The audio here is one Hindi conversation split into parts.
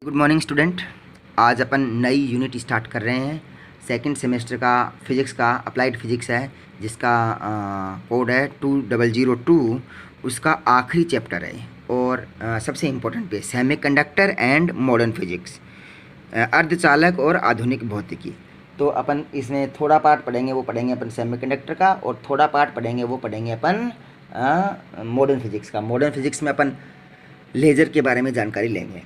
Good morning student. आज अपन नई यूनिट स्टार्ट कर रहे हैं। सेकंड सेमेस्टर का फिज़िक्स का अप्लाइड फिज़िक्स है, जिसका कोड है 2002। उसका आखिरी चैप्टर है और सबसे इम्पोर्टेंट पे सेमीकंडक्टर एंड मॉडर्न फिज़िक्स, अर्धचालक और आधुनिक भौतिकी। तो अपन इसमें थोड़ा पार्ट पढ़ेंगे, वो पढ़ेंगे अपन सेमीकंडक्टर का, और थोड़ा पार्ट पढ़ेंगे वो पढ़ेंगे अपन मॉडर्न फिज़िक्स का। मॉडर्न फिज़िक्स में अपन लेज़र के बारे में जानकारी लेंगे।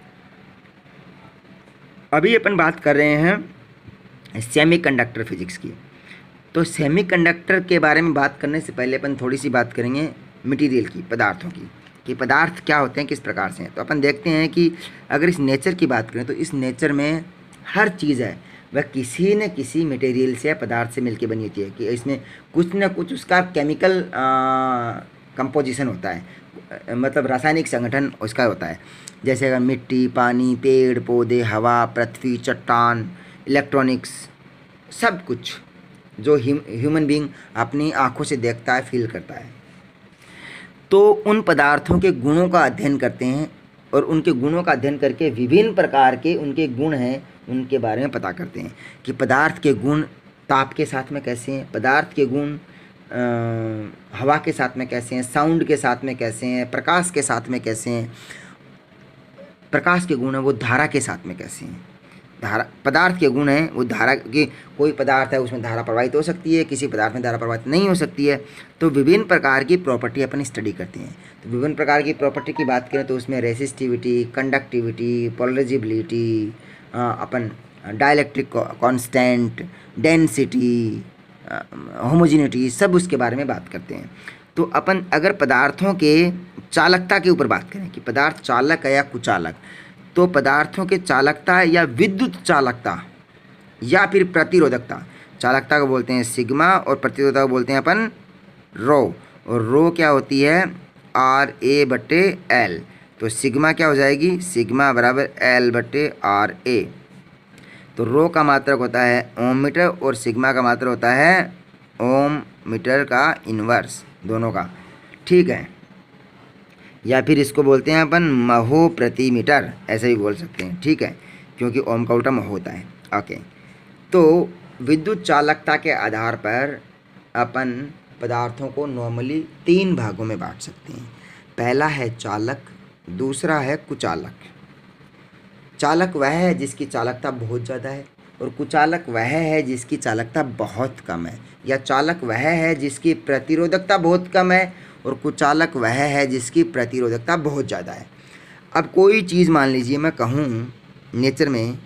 अभी अपन बात कर रहे हैं सेमीकंडक्टर फिज़िक्स की। तो सेमीकंडक्टर के बारे में बात करने से पहले अपन थोड़ी सी बात करेंगे मटेरियल की, पदार्थों की, कि पदार्थ क्या होते हैं, किस प्रकार से हैं। तो अपन देखते हैं कि अगर इस नेचर की बात करें तो इस नेचर में हर चीज़ है वह किसी न किसी मटेरियल से या पदार्थ से मिलके बनी होती है, कि इसमें कुछ न कुछ उसका केमिकल कंपोजिशन होता है, मतलब रासायनिक संगठन उसका होता है। जैसे अगर मिट्टी, पानी, पेड़ पौधे, हवा, पृथ्वी, चट्टान, इलेक्ट्रॉनिक्स, सब कुछ जो ह्यूमन बीइंग अपनी आँखों से देखता है, फील करता है। तो उन पदार्थों के गुणों का अध्ययन करते हैं और उनके गुणों का अध्ययन करके विभिन्न प्रकार के उनके गुण हैं उनके बारे में पता करते हैं कि पदार्थ के गुण ताप के साथ में कैसे हैं, पदार्थ के गुण हवा के साथ में कैसे हैं, साउंड के साथ में कैसे हैं, प्रकाश के साथ में कैसे हैं, प्रकाश के गुण है वो धारा के साथ में कैसे हैं, धारा पदार्थ के गुण हैं वो धारा के, कोई पदार्थ है उसमें धारा प्रवाहित हो सकती है, किसी पदार्थ में धारा प्रवाहित नहीं हो सकती है। तो विभिन्न प्रकार की प्रॉपर्टी अपन स्टडी करते हैं। तो विभिन्न प्रकार की प्रॉपर्टी की बात करें तो उसमें रेसिस्टिविटी, कंडक्टिविटी, पोलराइजेबिलिटी, अपन डाइलेक्ट्रिक कांस्टेंट, डेंसिटी, होमोजेनिटी, सब उसके बारे में बात करते हैं। तो अपन अगर पदार्थों के चालकता के ऊपर बात करें कि पदार्थ चालक है या कुचालक, तो पदार्थों के चालकता या विद्युत चालकता या फिर प्रतिरोधकता, चालकता को बोलते हैं सिग्मा और प्रतिरोधकता को बोलते हैं अपन रो। और रो क्या होती है? RA/L। तो सिग्मा क्या हो जाएगी? सिग्मा बराबर L/RA। तो रो का मात्रक होता है ओम मीटर और सिग्मा का मात्रक होता है ओम मीटर का इन्वर्स, दोनों का, ठीक है। या फिर इसको बोलते हैं अपन महो प्रति मीटर, ऐसे भी बोल सकते हैं, ठीक है, क्योंकि ओम का उल्टा महो होता है। ओके, तो विद्युत चालकता के आधार पर अपन पदार्थों को नॉर्मली 3 भागों में बांट सकते हैं। पहला है चालक, दूसरा है कुचालक। चालक वह है जिसकी चालकता बहुत ज़्यादा है और कुचालक वह है जिसकी चालकता बहुत कम है, या चालक वह है जिसकी प्रतिरोधकता बहुत कम है और कुचालक वह है जिसकी प्रतिरोधकता बहुत ज़्यादा है। अब कोई चीज़ मान लीजिए मैं कहूँ नेचर में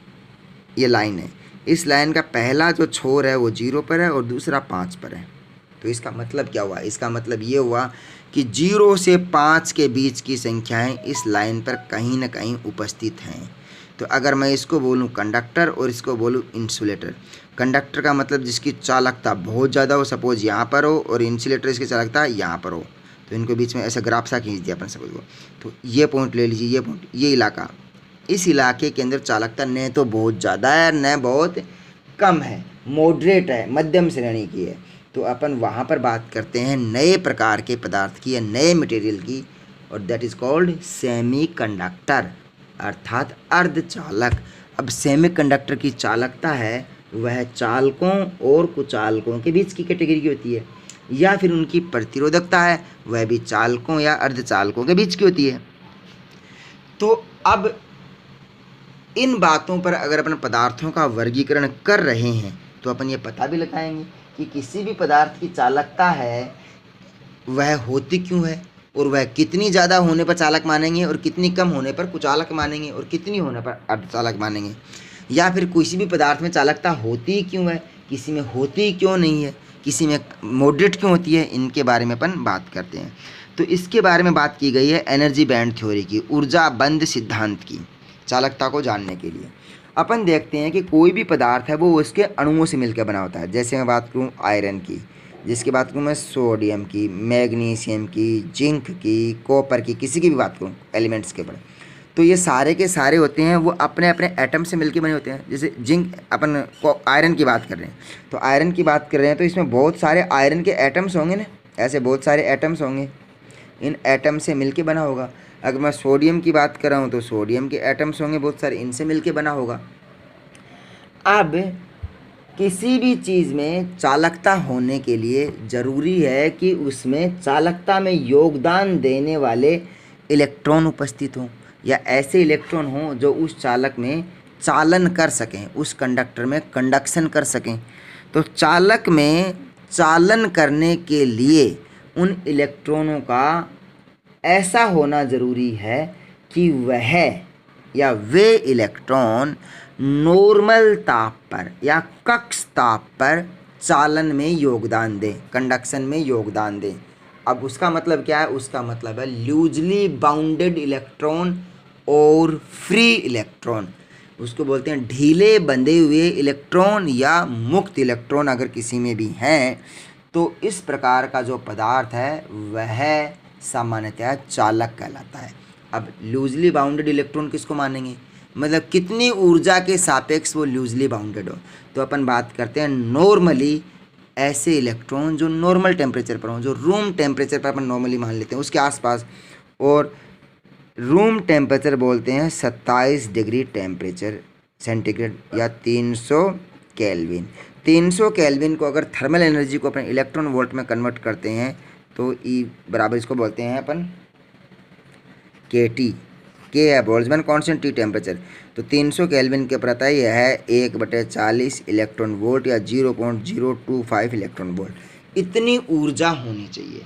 ये लाइन है, इस लाइन का पहला जो छोर है वो 0 पर है और दूसरा 5 पर है। तो इसका मतलब क्या हुआ? इसका मतलब ये हुआ कि 0 से 5 के बीच की संख्याएं इस लाइन पर कहीं ना कहीं उपस्थित हैं। तो अगर मैं इसको बोलूँ कंडक्टर और इसको बोलूँ इंसुलेटर, कंडक्टर का मतलब जिसकी चालकता बहुत ज़्यादा हो, सपोज यहाँ पर हो, और इंसुलेटर इसकी चालकता यहाँ पर हो, तो इनको बीच में ऐसा ग्राफ सा खींच दिया अपन सपोज को। तो ये पॉइंट ले लीजिए, ये पॉइंट, ये इलाका, इस इलाके के अंदर चालकता न तो बहुत ज़्यादा है न बहुत कम है, मॉडरेट है, मध्यम श्रेणी की है। तो अपन वहाँ पर बात करते हैं नए प्रकार के पदार्थ की या नए मटेरियल की, और दैट इज़ कॉल्ड सेमीकंडक्टर, अर्थात अर्धचालक। अब सेमीकंडक्टर की चालकता है वह चालकों और कुचालकों के बीच की कैटेगरी की होती है, या फिर उनकी प्रतिरोधकता है वह भी चालकों या अर्धचालकों के बीच की होती है। तो अब इन बातों पर अगर अपन पदार्थों का वर्गीकरण कर रहे हैं तो अपन ये पता भी लगाएंगे कि किसी भी पदार्थ की चालकता है वह होती क्यों है, और वह कितनी ज़्यादा होने पर चालक मानेंगे और कितनी कम होने पर कुचालक मानेंगे और कितनी होने पर अर्धचालक मानेंगे, या फिर किसी भी पदार्थ में चालकता होती क्यों है, किसी में होती क्यों नहीं है, किसी में मॉडरेट क्यों होती है, इनके बारे में अपन बात करते हैं। तो इसके बारे में बात की गई है एनर्जी बैंड थ्योरी की, ऊर्जा बंद सिद्धांत की, चालकता को जानने के लिए। अपन देखते हैं कि कोई भी पदार्थ है वो उसके अणुओं से मिलकर बना होता है। जैसे मैं बात करूँ आयरन की, जिसकी बात करूँ मैं सोडियम की, मैग्नीशियम की, जिंक की, कॉपर की, किसी की भी बात करूँ एलिमेंट्स के ऊपर, तो ये सारे के सारे होते हैं वो अपने अपने एटम से मिलके बने होते हैं। जैसे जिंक, अपन आयरन की बात कर रहे हैं तो आयरन की बात कर रहे हैं तो इसमें बहुत सारे आयरन के एटम्स होंगे ना, ऐसे बहुत सारे एटम्स होंगे, इन एटम से मिलके बना होगा। अगर मैं सोडियम की बात कर रहा हूँ तो सोडियम के एटम्स होंगे बहुत सारे, इनसे मिलके बना होगा। अब किसी भी चीज़ में चालकता होने के लिए ज़रूरी है कि उसमें चालकता में योगदान देने वाले इलेक्ट्रॉन उपस्थित हों, या ऐसे इलेक्ट्रॉन हों जो उस चालक में चालन कर सकें, उस कंडक्टर में कंडक्शन कर सकें। तो चालक में चालन करने के लिए उन इलेक्ट्रॉनों का ऐसा होना ज़रूरी है कि वह या वे इलेक्ट्रॉन नॉर्मल ताप पर या कक्ष ताप पर चालन में योगदान दें, कंडक्शन में योगदान दें। अब उसका मतलब क्या है? उसका मतलब है लूजली बाउंडेड इलेक्ट्रॉन और फ्री इलेक्ट्रॉन। उसको बोलते हैं ढीले बंधे हुए इलेक्ट्रॉन या मुक्त इलेक्ट्रॉन अगर किसी में भी हैं, तो इस प्रकार का जो पदार्थ है वह सामान्यतः चालक कहलाता है। अब लूजली बाउंडेड इलेक्ट्रॉन किसको मानेंगे? मतलब कितनी ऊर्जा के सापेक्ष वो लूजली बाउंडेड हो। तो अपन बात करते हैं नॉर्मली ऐसे इलेक्ट्रॉन जो नॉर्मल टेम्परेचर पर हों, जो रूम टेम्परेचर पर अपन नॉर्मली मान लेते हैं उसके आसपास, और रूम टेम्परेचर बोलते हैं 27 डिग्री टेम्परेचर सेंटीग्रेड या 300 केल्विन। 300 केल्विन को अगर थर्मल एनर्जी को अपन इलेक्ट्रॉन वोल्ट में कन्वर्ट करते हैं तो ई बराबर इसको बोलते हैं अपन KT। के है बोल्ट्जमैन कांस्टेंट, टी टेम्परेचर। तो 300 केल्विन के प्रति यह है 1/40 इलेक्ट्रॉन वोल्ट या 0.025 इलेक्ट्रॉन वोल्ट। इतनी ऊर्जा होनी चाहिए।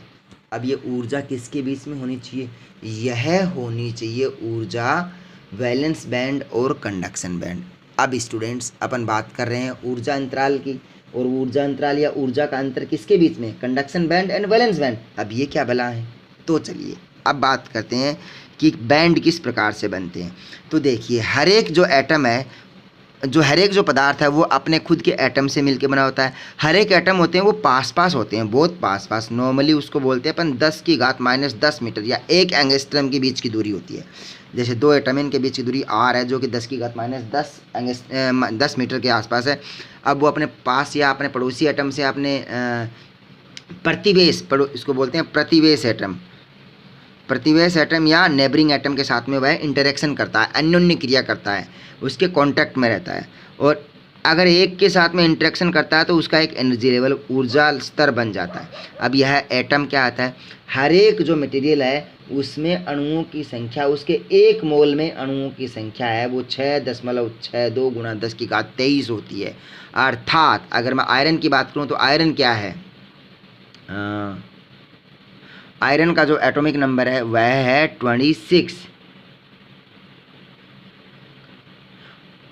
अब ये ऊर्जा किसके बीच में होनी चाहिए? यह होनी चाहिए ऊर्जा वैलेंस बैंड और कंडक्शन बैंड। अब स्टूडेंट्स अपन बात कर रहे हैं ऊर्जा अंतराल की, और ऊर्जा अंतराल या ऊर्जा का अंतर किसके बीच में? Conduction band and valence band. अब ये क्या भला है? तो चलिए अब बात करते हैं कि बैंड किस प्रकार से बनते हैं। तो देखिए हर एक जो एटम है, हर एक जो पदार्थ है वो अपने खुद के एटम से मिलके बना होता है। हर एक एटम होते हैं वो पास पास होते हैं, बहुत पास पास। नॉर्मली उसको बोलते हैं अपन 10⁻⁻10 मीटर या 1 एंगस्ट्रम के बीच की दूरी होती है। जैसे दो एटम इनके बीच की दूरी r है जो कि 10⁻10 मीटर के आसपास है। अब वो अपने पास या अपने पड़ोसी एटम से अपने इसको बोलते हैं प्रतिवेश एटम या नेबरिंग एटम के साथ में वह इंटरेक्शन करता है, अन्योन्य क्रिया करता है, उसके कांटेक्ट में रहता है। और अगर एक के साथ में इंटरेक्शन करता है तो उसका एक एनर्जी लेवल, ऊर्जा स्तर बन जाता है। अब यह एटम क्या आता है? हर एक जो मटेरियल है उसमें अणुओं की संख्या, उसके 1 मोल में अणुओं की संख्या है वो 6.62 × 10⁻23 होती है। अर्थात अगर मैं आयरन की बात करूँ तो आयरन क्या है? आयरन का जो एटॉमिक नंबर है वह है 26।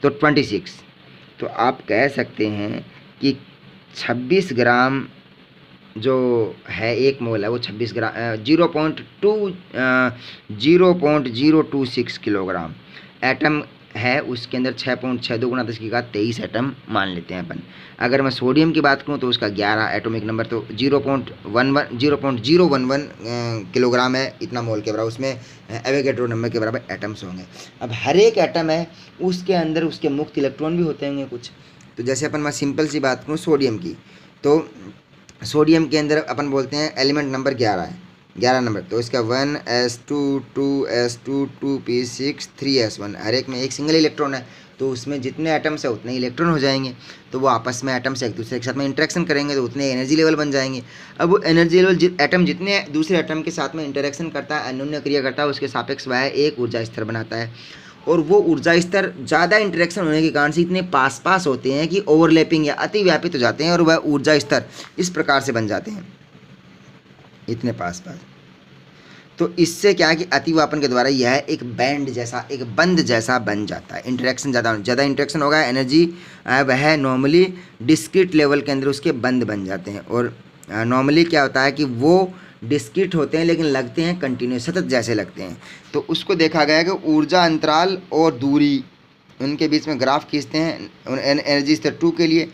तो 26, तो आप कह सकते हैं कि 26 ग्राम जो है 1 मोल है वो 26 ग्राम 0.026 किलोग्राम एटम है। उसके अंदर 6.62 × 10⁻23 एटम मान लेते हैं अपन। अगर मैं सोडियम की बात करूं तो उसका 11 एटॉमिक नंबर, तो 0.011 किलोग्राम है, इतना मोल के बराबर। उसमें एवोगैड्रो नंबर के बराबर एटम्स होंगे। अब हर एक एटम है उसके अंदर उसके मुक्त इलेक्ट्रॉन भी होते होंगे कुछ। तो जैसे अपन मैं सिंपल सी बात करूँ सोडियम की, तो सोडियम के अंदर अपन बोलते हैं एलिमेंट नंबर 11 है, 11 नंबर। तो इसका 1s2 2s2 2p6 3s1, हर एक में एक सिंगल इलेक्ट्रॉन है। तो उसमें जितने एटम्स है उतने इलेक्ट्रॉन हो जाएंगे। तो वो आपस में एटम्स एक दूसरे के साथ में इंटरेक्शन करेंगे तो उतने एनर्जी लेवल बन जाएंगे। अब वो एनर्जी लेवल एटम जितने दूसरे एटम के साथ में इंटरेक्शन करता है, अन्योन्य क्रिया करता है, उसके सापेक्ष वह एक ऊर्जा स्तर बनाता है। और वो ऊर्जा स्तर ज़्यादा इंटरेक्शन होने के कारण से इतने पास पास होते हैं कि ओवरलैपिंग या अतिव्यापित हो जाते हैं, और वह ऊर्जा स्तर इस प्रकार से बन जाते हैं, इतने पास पास। तो इससे क्या है कि अतिव्यापन के द्वारा यह एक बैंड जैसा, एक बंद जैसा बन जाता है। इंटरेक्शन ज़्यादा इंटरेक्शन होगा, एनर्जी वह नॉर्मली डिस्क्रीट लेवल के अंदर उसके बंद बन जाते हैं। और नॉर्मली क्या होता है कि वो डिस्क्रीट होते हैं लेकिन लगते हैं कंटिन्यूस, सतत जैसे लगते हैं। तो उसको देखा गया है कि ऊर्जा अंतराल और दूरी उनके बीच में ग्राफ खींचते हैं एनर्जी स्तर 2 के लिए,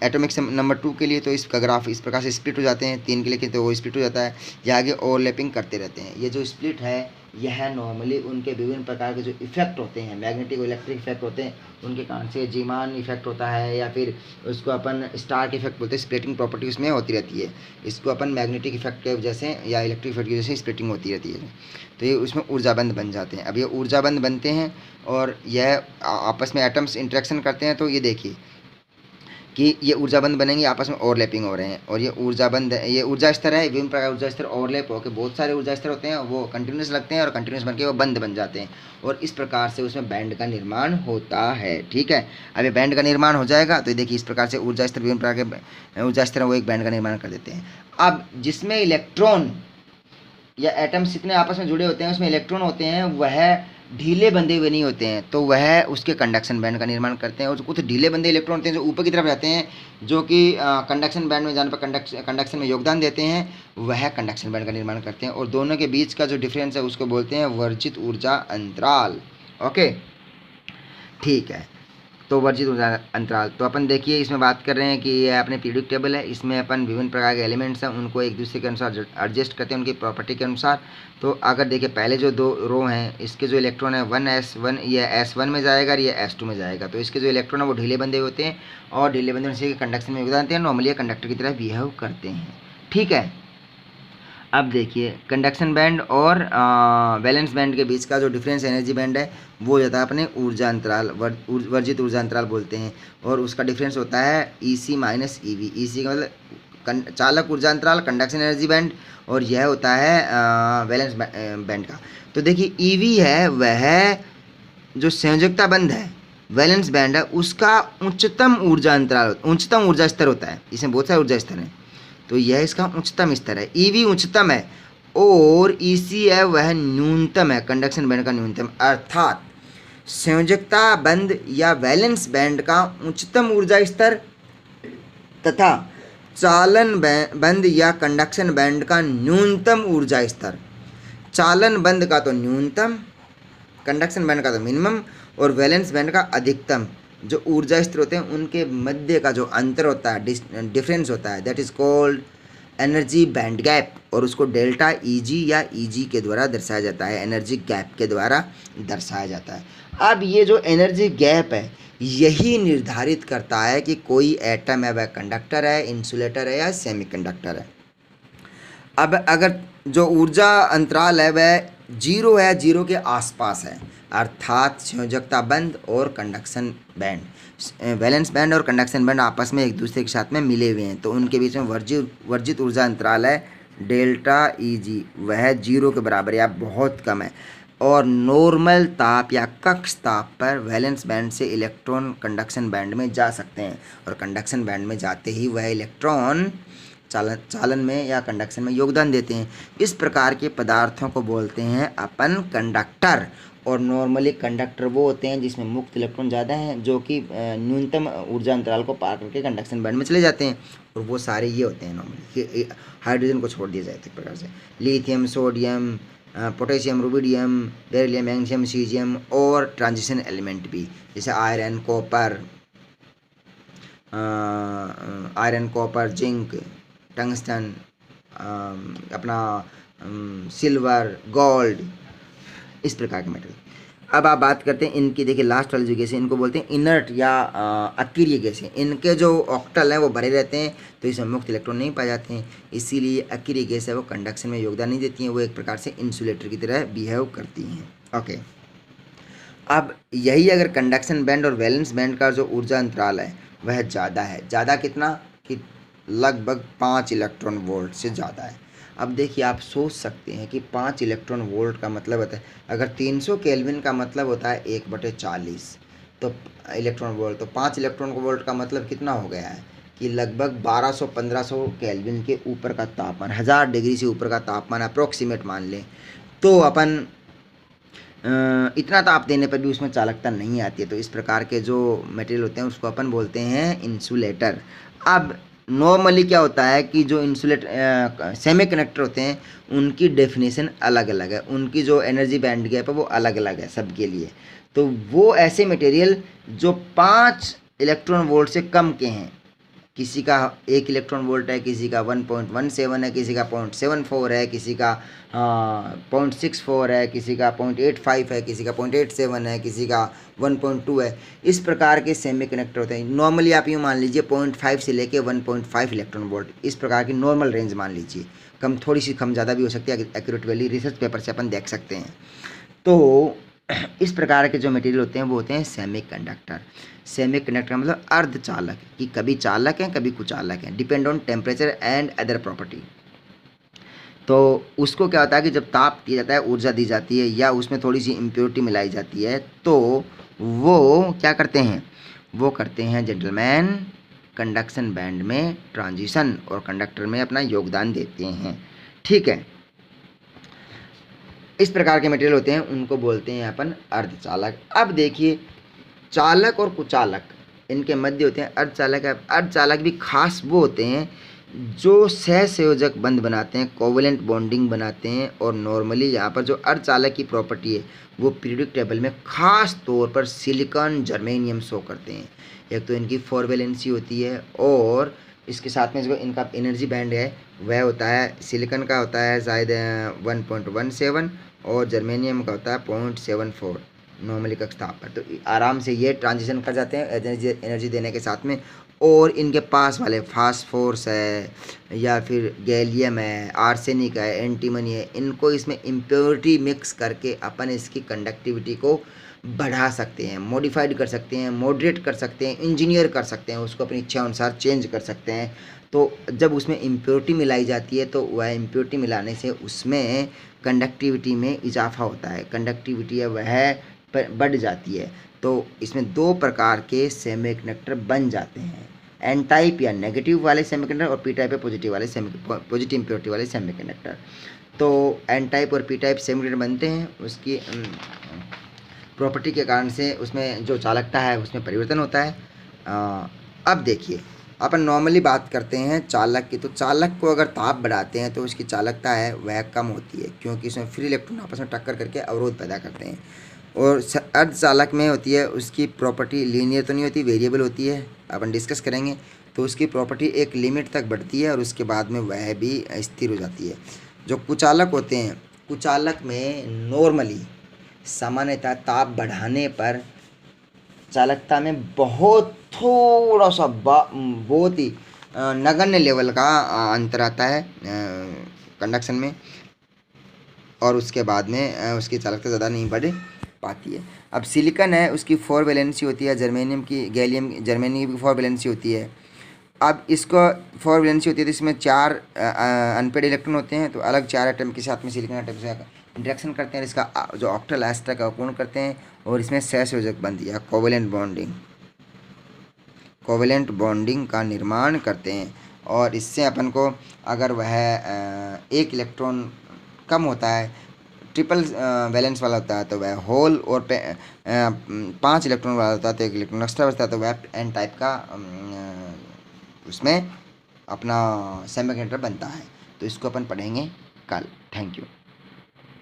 एटॉमिक नंबर 2 के लिए। तो इसका ग्राफ इस प्रकार से स्प्लिट हो जाते हैं, 3 के लिए तो वो स्प्लिट हो जाता है, या आगे ओवरलैपिंग करते रहते हैं। ये जो स्प्लिट है यह नॉर्मली उनके विभिन्न प्रकार के जो इफेक्ट होते हैं, मैग्नेटिक और इलेक्ट्रिक इफेक्ट होते हैं, उनके कारण से जीमान इफेक्ट होता है, या फिर उसको अपन स्टार्क इफेक्ट बोलते हैं, स्प्लिटिंग प्रॉपर्टी उसमें होती रहती है। इसको अपन मैग्नेटिक इफेक्ट के वजह से या इलेक्ट्रिक इफेक्ट की वजह से स्प्लिटिंग होती रहती है। तो ये उसमें ऊर्जाबंद बन जाते हैं। अब ये ऊर्जाबंद बनते हैं और यह आपस में एटम्स इंटरेक्शन करते हैं। तो ये देखिए कि ये ऊर्जाबंद बनेंगे, आपस में ओवरलैपिंग हो रहे हैं, और ये ऊर्जाबंद, ये ऊर्जा स्तर है, विभिन्न प्रकार ऊर्जा स्तर ओवरलैप होकर बहुत सारे ऊर्जा स्तर होते हैं, वो कंटिन्यूस लगते हैं और कंटिन्यूस बनके वो बंद बन जाते हैं, और इस प्रकार से उसमें बैंड का निर्माण होता है। ठीक है, अब ये बैंड का निर्माण हो जाएगा तो देखिए इस प्रकार से ऊर्जा स्तर, विभिन्न प्रकार के ऊर्जा स्तर वो एक बैंड का निर्माण कर देते हैं। अब जिसमें इलेक्ट्रॉन या एटम्स जितने आपस में जुड़े होते हैं उसमें इलेक्ट्रॉन होते हैं, वह ढीले बंधे हुए नहीं होते हैं, तो वह उसके कंडक्शन बैंड का निर्माण करते हैं। और कुछ ढीले बंधे इलेक्ट्रॉन होते हैं जो ऊपर की तरफ जाते हैं, जो कि कंडक्शन बैंड में जाने पर कंडक्शन में योगदान देते हैं, वह कंडक्शन बैंड का निर्माण करते हैं। और दोनों के बीच का जो डिफरेंस है उसको बोलते हैं वर्जित ऊर्जा अंतराल। ओके, ठीक है, तो वर्जित ऊर्जा अंतराल। तो अपन देखिए इसमें बात कर रहे हैं कि ये अपने पीरियोडिक टेबल है, इसमें अपन विभिन्न प्रकार के एलिमेंट्स हैं उनको एक दूसरे के अनुसार एडजस्ट करते हैं उनकी प्रॉपर्टी के अनुसार। तो अगर देखिए पहले जो दो रो हैं, इसके जो इलेक्ट्रॉन है 1s1, ये s1 में जाएगा और ये s2 में जाएगा। तो इसके जो इलेक्ट्रॉन है वो ढीले बंधे होते हैं, और ढीले बंधे से कंडक्शन में योगदान देते हैं, नॉर्मली कंडक्टर की तरह बिहेव करते हैं। ठीक है, अब देखिए कंडक्शन बैंड और वैलेंस बैंड के बीच का जो डिफरेंस एनर्जी बैंड है वो जाता है अपने ऊर्जा अंतराल, वर्जित ऊर्जा अंतराल बोलते हैं, और उसका डिफरेंस होता है EC माइनस EV। EC का मतलब चालक ऊर्जा अंतराल, कंडक्शन एनर्जी बैंड, और यह होता है वैलेंस बैंड का। तो देखिए EV है वह जो संयोजकता बंध है, वैलेंस बैंड है, उसका उच्चतम ऊर्जा अंतराल, उच्चतम ऊर्जा स्तर होता है। इसमें बहुत सारे ऊर्जा स्तर हैं, तो यह इसका उच्चतम स्तर है। EV उच्चतम है और EC है वह न्यूनतम है, कंडक्शन बैंड का न्यूनतम। अर्थात संयोजकता बंध या वैलेंस बैंड का उच्चतम ऊर्जा स्तर तथा चालन बंध या कंडक्शन बैंड का न्यूनतम ऊर्जा स्तर। चालन बंध का तो न्यूनतम, कंडक्शन बैंड का तो मिनिमम, और वैलेंस बैंड का अधिकतम। जो ऊर्जा स्तर होते हैं उनके मध्य का जो अंतर होता है, डिफरेंस होता है, that is called energy band gap, और उसको डेल्टा EG या EG के द्वारा दर्शाया जाता है, एनर्जी गैप के द्वारा दर्शाया जाता है। अब ये जो एनर्जी गैप है यही निर्धारित करता है कि कोई एटम है वह कंडक्टर है, इंसुलेटर है या सेमीकंडक्टर है। अब अगर जो ऊर्जा अंतराल है वह 0 है, 0 के आसपास है, अर्थात संयोजकता बंध और कंडक्शन बैंड, वैलेंस बैंड और कंडक्शन बैंड आपस में एक दूसरे के साथ में मिले हुए हैं, तो उनके बीच में वर्जित ऊर्जा अंतराल है डेल्टा EG, वह 0 के बराबर या बहुत कम है। और नॉर्मल ताप या कक्ष ताप पर वैलेंस बैंड से इलेक्ट्रॉन कंडक्शन बैंड में जा सकते हैं, और कंडक्शन बैंड में जाते ही वह इलेक्ट्रॉन चालन में या कंडक्शन में योगदान देते हैं। इस प्रकार के पदार्थों को बोलते हैं अपन कंडक्टर। और नॉर्मली कंडक्टर वो होते हैं जिसमें मुक्त इलेक्ट्रॉन ज़्यादा हैं, जो कि न्यूनतम ऊर्जा अंतराल को पार करके कंडक्शन बैंड में चले जाते हैं, और वो सारे ये होते हैं नॉर्मली। हाइड्रोजन को छोड़ दिया जाए तो एक प्रकार से lithium, sodium, potassium, rubidium, beryllium, magnesium, caesium, और ट्रांजिशन एलिमेंट भी, जैसे आयरन, कॉपर, जिंक, टंगस्टन, अपना सिल्वर, गोल्ड, इस प्रकार के मेटल। अब आप बात करते हैं इनकी, देखिए लास्ट वाली जो गैसें इनको बोलते हैं इनर्ट या अक्रिय गैसें। इनके जो ऑक्टल हैं वो भरे रहते हैं, तो इसमें मुक्त इलेक्ट्रॉन नहीं पाए जाते हैं, इसीलिए अक्रिय गैस है वो कंडक्शन में योगदान नहीं देती हैं, वो एक प्रकार से इंसुलेटर की तरह बिहेव करती हैं। ओके, अब यही अगर कंडक्शन बैंड और वैलेंस बैंड का जो ऊर्जा अंतराल है वह ज़्यादा है, ज़्यादा कितना कि लगभग 5 इलेक्ट्रॉन वोल्ट से ज़्यादा है। अब देखिए आप सोच सकते हैं कि 5 इलेक्ट्रॉन वोल्ट का मतलब होता है, अगर 300 केल्विन का मतलब होता है 1/40, तो इलेक्ट्रॉन वोल्ट, तो 5 इलेक्ट्रॉन वोल्ट का मतलब कितना हो गया है कि लगभग 1200-1500 केल्विन के ऊपर का तापमान, 1000 डिग्री से ऊपर का तापमान अप्रोक्सीमेट मान लें, तो अपन इतना ताप देने पर भी उसमें चालकता नहीं आती है। तो इस प्रकार के जो मटेरियल होते हैं उसको अपन बोलते हैं इंसुलेटर। अब नॉर्मली क्या होता है कि जो सेमीकंडक्टर होते हैं उनकी डेफिनेशन अलग अलग है, उनकी जो एनर्जी बैंड गैप है वो अलग अलग है सबके लिए। तो वो ऐसे मटेरियल जो 5 इलेक्ट्रॉन वोल्ट से कम के हैं, किसी का 1 इलेक्ट्रॉन वोल्ट है, किसी का 1.17 है, किसी का 0.74 है, किसी का 0.64 है, किसी का 0.85 है, किसी का 0.87 है, किसी का 1.2 है। इस प्रकार के सेमीकंडक्टर होते हैं। नॉर्मली आप यूँ मान लीजिए 0.5 से लेके 1.5 इलेक्ट्रॉन वोल्ट, इस प्रकार की नॉर्मल रेंज मान लीजिए। कम, थोड़ी सी कम ज़्यादा भी हो सकती है, एक्यूरेट वैल्यू रिसर्च पेपर से अपन देख सकते हैं। तो इस प्रकार के जो मटेरियल होते हैं वो होते हैं सेमीकंडक्टर। सेमीकंडक्टर मतलब अर्धचालक, कि कभी चालक हैं कभी कुचालक हैं, depend on temperature and other property. तो उसको क्या होता है कि जब ताप दिया जाता है, ऊर्जा दी जाती है या उसमें थोड़ी सी इम्प्योरिटी मिलाई जाती है, तो वो क्या करते हैं, वो करते हैं जेंटलमैन कंडक्शन बैंड में ट्रांजिशन और कंडक्टर में अपना योगदान देते हैं। ठीक है, इस प्रकार के मटेरियल होते हैं, उनको बोलते हैं अपन अर्धचालक। अब देखिए, चालक और कुचालक इनके मध्य होते हैं अर्धचालक। अर्धचालक भी खास वो होते हैं जो सहसंयोजक बंध बनाते हैं, कोवेलेंट बॉन्डिंग बनाते हैं। और नॉर्मली यहाँ पर जो अर्धचालक की प्रॉपर्टी है वो पीरियोडिक टेबल में खास तौर पर सिलिकॉन जर्मेनियम शो करते हैं। एक तो इनकी 4 वैलेंसी होती है, और इसके साथ में जो इनका एनर्जी बैंड है वह होता है, सिलिकॉन का होता है शायद 1.17 और जर्मेनियम का होता है 0.74 नॉर्मली कक्षा ताप पर। तो आराम से ये ट्रांजिशन कर जाते हैं एनर्जी देने के साथ में। और इनके पास वाले फास्फोरस है या फिर गैलियम है, आर्सेनिक है, एंटीमनी है, इनको इसमें इम्प्योरिटी मिक्स करके अपन इसकी कंडक्टिविटी को बढ़ा सकते हैं, मॉडिफाइड कर सकते हैं, मॉडरेट कर सकते हैं, इंजीनियर कर सकते हैं, उसको अपनी इच्छा अनुसार चेंज कर सकते हैं। तो जब उसमें इम्प्योरिटी मिलाई जाती है तो वह इम्प्योरिटी मिलाने से उसमें कंडक्टिविटी में इजाफा होता है, कंडक्टिविटी है वह बढ़ जाती है। तो इसमें 2 प्रकार के सेमीकंडक्टर बन जाते हैं, एन टाइप या नेगेटिव वाले सेमीकंडक्टर, और पी टाइप या पॉजिटिव वाले पॉजिटिव इम्प्योरिटी वाले सेमीकंडक्टर। तो एन टाइप और पी टाइप सेमीकंडक्टर बनते हैं, उसकी प्रॉपर्टी के कारण से उसमें जो चालकता है उसमें परिवर्तन होता है। अब देखिए, अपन नॉर्मली बात करते हैं चालक की। तो चालक को अगर ताप बढ़ाते हैं तो उसकी चालकता है वह कम होती है, क्योंकि इसमें फ्री इलेक्ट्रॉन आपस में टक्कर करके अवरोध पैदा करते हैं। और अर्धचालक में होती है, उसकी प्रॉपर्टी लीनियर तो नहीं होती, वेरिएबल होती है, अपन डिस्कस करेंगे। तो उसकी प्रॉपर्टी एक लिमिट तक बढ़ती है और उसके बाद में वह भी स्थिर हो जाती है। जो कुचालक होते हैं, कुचालक में नॉर्मली सामान्यतः ताप बढ़ाने पर चालकता में बहुत थोड़ा सा बहुत ही नगण्य लेवल का अंतर आता है कंडक्शन में, और उसके बाद में उसकी चालकता ज़्यादा नहीं बढ़ पाती है। अब सिलिकॉन है, उसकी 4 वैलेंसी होती है, जर्मेनियम की, गैलियम जर्मेनियम की 4 वैलेंसी होती है। अब इसको 4 वैलेंसी होती है तो इसमें 4 अनपेड इलेक्ट्रॉन होते हैं, तो अलग 4 एटम के साथ में सिलिकॉन एटम से इंटरेक्शन करते हैं, इसका जो ऑक्टल एस्टर का पूर्ण करते हैं, और इसमें सहसंयोजक बंध या कोवेलेंट बॉन्डिंग का निर्माण करते हैं। और इससे अपन को अगर वह 1 इलेक्ट्रॉन कम होता है, ट्रिपल वैलेंस वाला होता है, तो वह होल, और 5 इलेक्ट्रॉन वाला होता है तो 1 इलेक्ट्रॉन एक्स्ट्रा बचता है, तो वह एन टाइप का उसमें अपना सेमीकंडक्टर बनता है। तो इसको अपन पढ़ेंगे कल। Thank you.